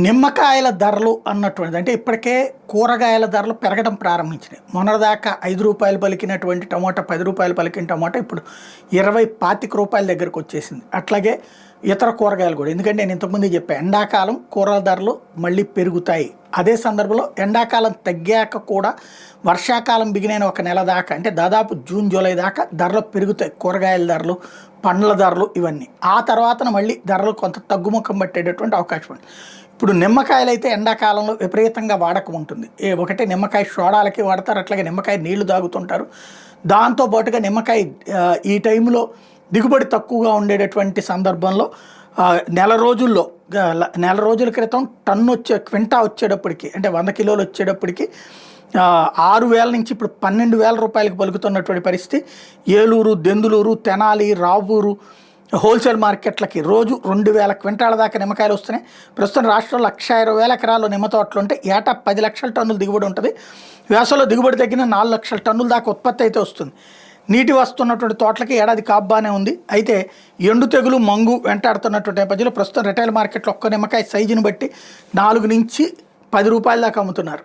నిమ్మకాయల ధరలు అన్నటువంటిది అంటే ఇప్పటికే కూరగాయల ధరలు పెరగడం ప్రారంభించినాయి. మొన్నటిదాకా రూ. 5 పలికినటువంటి టమోటా, రూ. 10 పలికిన టమోటా ఇప్పుడు 20-25 రూపాయల దగ్గరకు వచ్చేసింది. అట్లాగే ఇతర కూరగాయలు కూడా. ఎందుకంటే నేను ఇంతకుముందే చెప్పాను, ఎండాకాలం కూరల ధరలు మళ్ళీ పెరుగుతాయి. అదే సందర్భంలో ఎండాకాలం తగ్గాక కూడా వర్షాకాలం బిగినైన ఒక నెల దాకా, అంటే దాదాపు జూన్ జూలై దాకా ధరలు పెరుగుతాయి. కూరగాయల ధరలు, పండ్ల ధరలు ఇవన్నీ. ఆ తర్వాతన మళ్ళీ ధరలు కొంత తగ్గుముఖం పట్టేటటువంటి అవకాశం ఉంది. ఇప్పుడు నిమ్మకాయలు అయితే ఎండాకాలంలో విపరీతంగా వాడకం ఉంటుంది. ఒకటి నిమ్మకాయ సోడాలకి వాడతారు, అట్లాగే నిమ్మకాయ నీళ్లు తాగుతుంటారు. దాంతోపాటుగా నిమ్మకాయ ఈ టైంలో దిగుబడి తక్కువగా ఉండేటటువంటి సందర్భంలో నెల రోజుల క్రితం క్వింటా వచ్చేటప్పటికి, అంటే 100 కిలోలు వచ్చేటప్పటికి 6,000 నుంచి ఇప్పుడు 12,000 రూపాయలకు పలుకుతున్నటువంటి పరిస్థితి. ఏలూరు, దెందులూరు, తెనాలి, రావూరు హోల్సేల్ మార్కెట్లకి రోజు 2,000 క్వింటాల దాకా నిమ్మకాయలు వస్తున్నాయి. ప్రస్తుతం రాష్ట్రంలో 1,20,000 ఎకరాలు నిమ్మ తోటలు ఉంటే ఏటా 10 లక్షల టన్నుల దిగుబడి ఉంటుంది. వేసవిలో దిగుబడి తగ్గిన 4 లక్షల టన్నుల దాకా ఉత్పత్తి అయితే వస్తుంది. నీటి వస్తున్నటువంటి తోటలకి ఏడాది కాబ్బానే ఉంది. అయితే ఎండు తెగులు, మంగు వెంటాడుతున్నటువంటి నేపథ్యంలో ప్రస్తుతం రిటైల్ మార్కెట్లో ఒక్క నిమ్మకాయ సైజుని బట్టి 4 నుంచి 10 రూపాయల దాకా అమ్ముతున్నారు.